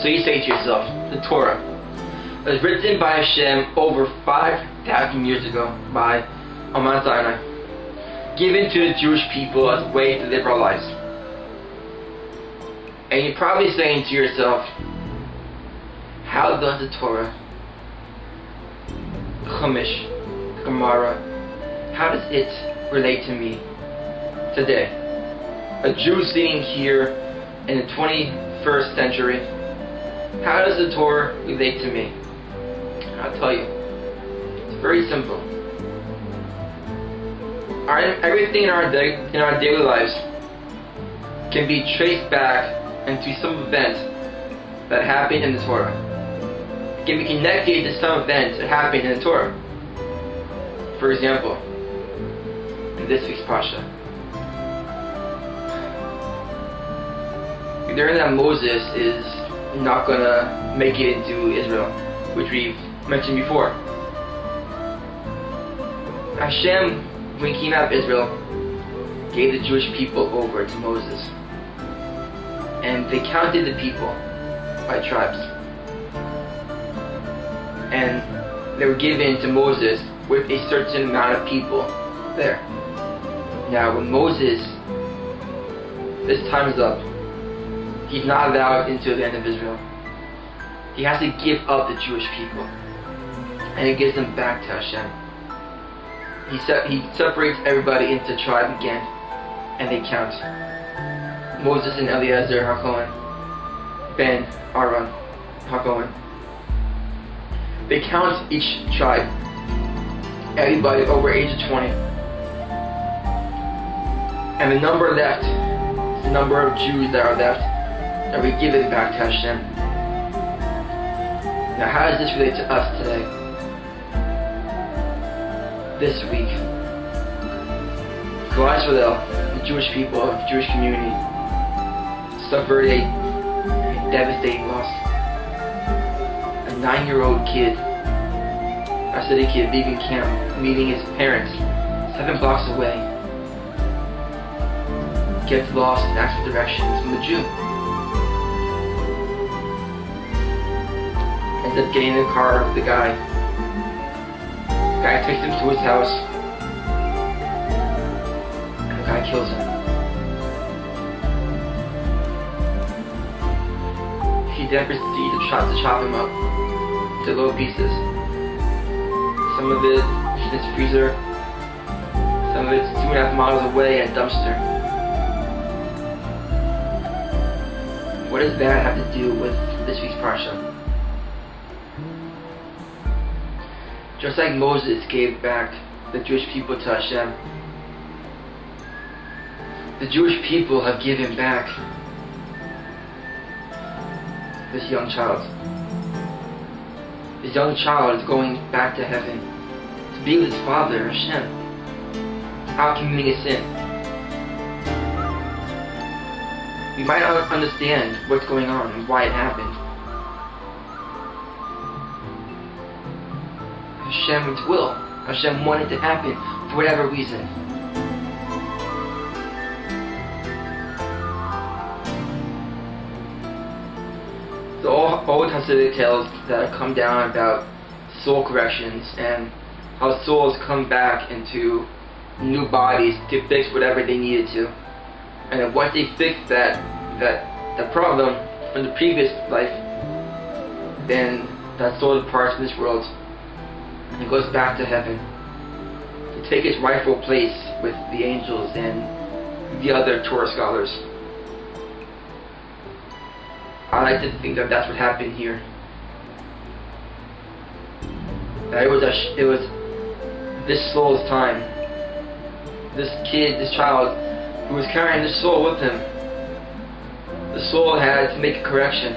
So you say to yourself, the Torah was written by Hashem over 5,000 years ago by Mount Sinai, given to the Jewish people as a way to live our lives. And you're probably saying to yourself, how does the Torah, the Chumash, the Gemara, how does it relate to me today? A Jew sitting here in the 21st century, how does the Torah relate to me? I'll tell you. It's very simple. Everything in our daily lives can be traced back into some event that happened in the Torah. It can be connected to some event that happened in the Torah. For example, in this week's Parsha, we learn that Moses is not going to make it into Israel, which we've mentioned before. Hashem, when he came out of Israel, gave the Jewish people over to Moses. And they counted the people by tribes. And they were given to Moses with a certain amount of people there. Now when Moses, this time is up, he's not allowed into the land of Israel. He has to give up the Jewish people. And he gives them back to Hashem. He separates everybody into tribe again. And they count. Moses and Eliezer HaKohen, Ben, Aaron, HaKohen. They count each tribe, everybody over age of 20. And the number left is the number of Jews that are left that we give it back to Hashem. Now how does this relate to us today? This week, Israel, the Jewish people, the Jewish community, suffered a devastating loss. A 9-year-old kid, I said a kid, leaving camp, meeting his parents 7 blocks away, gets lost and asks for directions from the Jew. Ends up getting in the car with the guy. The guy takes him to his house, and the guy kills him. He then proceeds to chop him up into little pieces. Some of it is in his freezer, some of it's 2.5 miles away in a dumpster. What does that have to do with this week's Parsha? Just like Moses gave back the Jewish people to Hashem, the Jewish people have given back this young child. This young child is going back to heaven to be with his father, Hashem, without committing a sin. We might not understand what's going on and why it happened. Hashem's will. Hashem wanted to happen for whatever reason. The old Hasidic tales that come down about soul corrections and how souls come back into new bodies to fix whatever they needed to. And then once they fix that problem from the previous life, then that soul departs from this world and goes back to heaven to take its rightful place with the angels and the other Torah scholars. I like to think that that's what happened here. That it was this soul's time. This kid, this child, who was carrying this soul with him. The soul had to make a correction.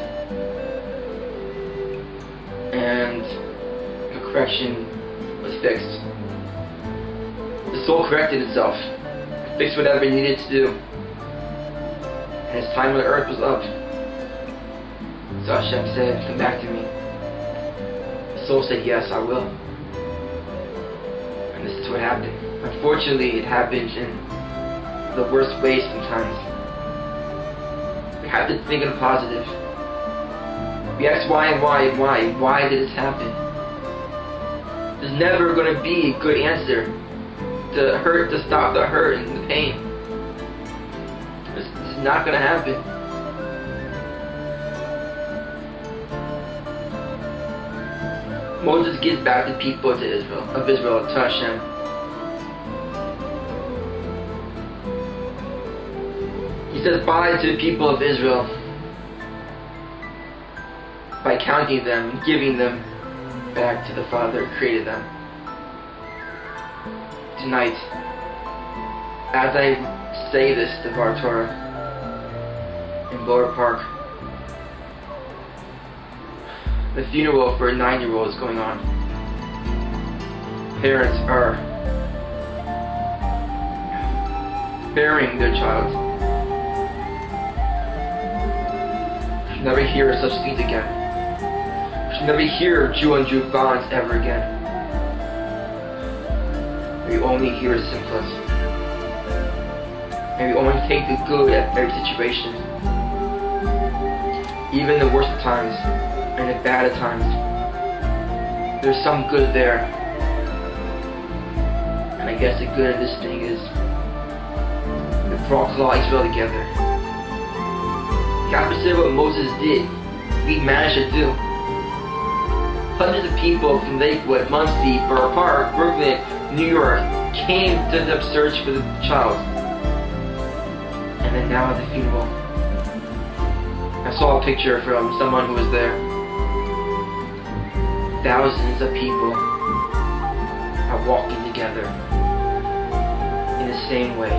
And the correction was fixed. The soul corrected itself, fixed whatever it needed to do. And his time on the earth was up. So Hashem said, come back to me. The soul said, yes, I will. And this is what happened. Unfortunately, it happened in the worst ways sometimes. We have to think of the positive. We ask why and why and why. Why did this happen? There's never going to be a good answer to stop the hurt and the pain. It's not going to happen. Moses gives back the people of Israel to Hashem. He says bye to the people of Israel by counting them and giving them back to the Father who created them. Tonight, as I say this to Torah in Lower Park, the funeral for a 9-year-old is going on. Parents are burying their child. We should never hear such things again. We should never hear Jew on Jew violence ever again. May we only hear the simplest. May we only take the good at every situation. Even the worst of times and the bad of times, there's some good there. And I guess the good of this thing is it brought Israel together. The opposite of what Moses did, we managed to do. Hundreds of people from Lakewood, Muncie, Borough Park, Brooklyn, New York came to the search for the child. And then now at the funeral, I saw a picture from someone who was there. Thousands of people are walking together in the same way,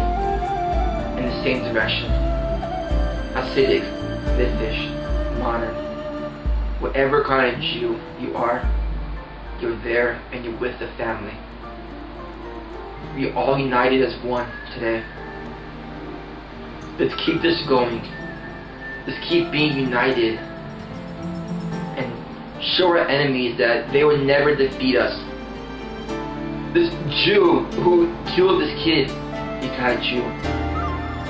in the same direction. Hasidic, Litvish, modern, whatever kind of Jew you are, you're there and you're with the family. We are all united as one today. Let's keep this going. Let's keep being united and show our enemies that they will never defeat us. This Jew who killed this kid, he's not a Jew.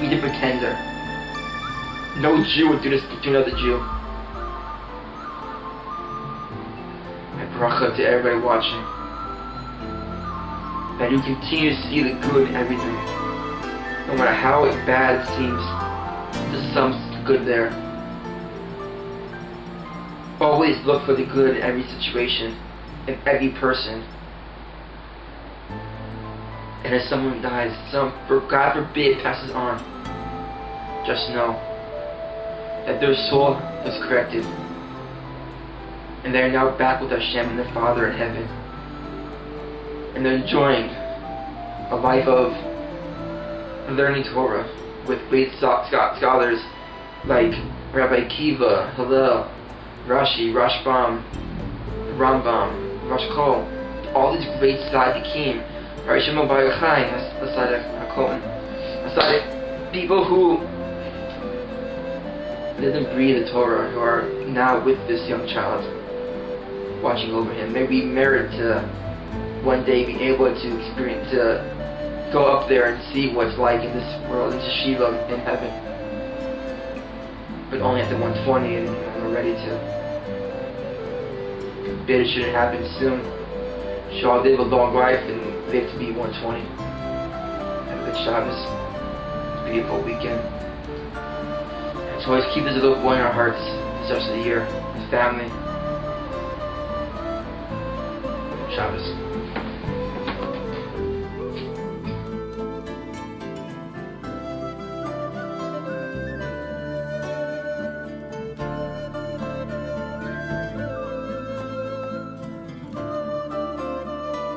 He's a pretender. No Jew would do this to another Jew. My bracha to everybody watching, that you continue to see the good in everything. No matter how bad it seems, there's some good there. Always look for the good in every situation, in every person. And as someone dies, God forbid, passes on, just know that their soul was corrected, and they are now back with Hashem and their Father in heaven, and they're enjoying a life of learning Torah with great scholars like Rabbi Kiva, Hillel, Rashi, Rashbam, Rambam, Rosh Kol, all these great tzaddikim, Rishon Bar Yochai, aside people who live and breathe the Torah, who are now with this young child, watching over him. May we merit to one day be able to experience, to go up there and see what it's like in this world, in Shiva, in heaven. But only at the 120, and we're ready to. Forbid it shouldn't happen soon. Shall live a long life and live to be 120. Have a good Shabbos. Beautiful weekend. And so always keep this little boy in our hearts the rest of the year. His family. Shabbos.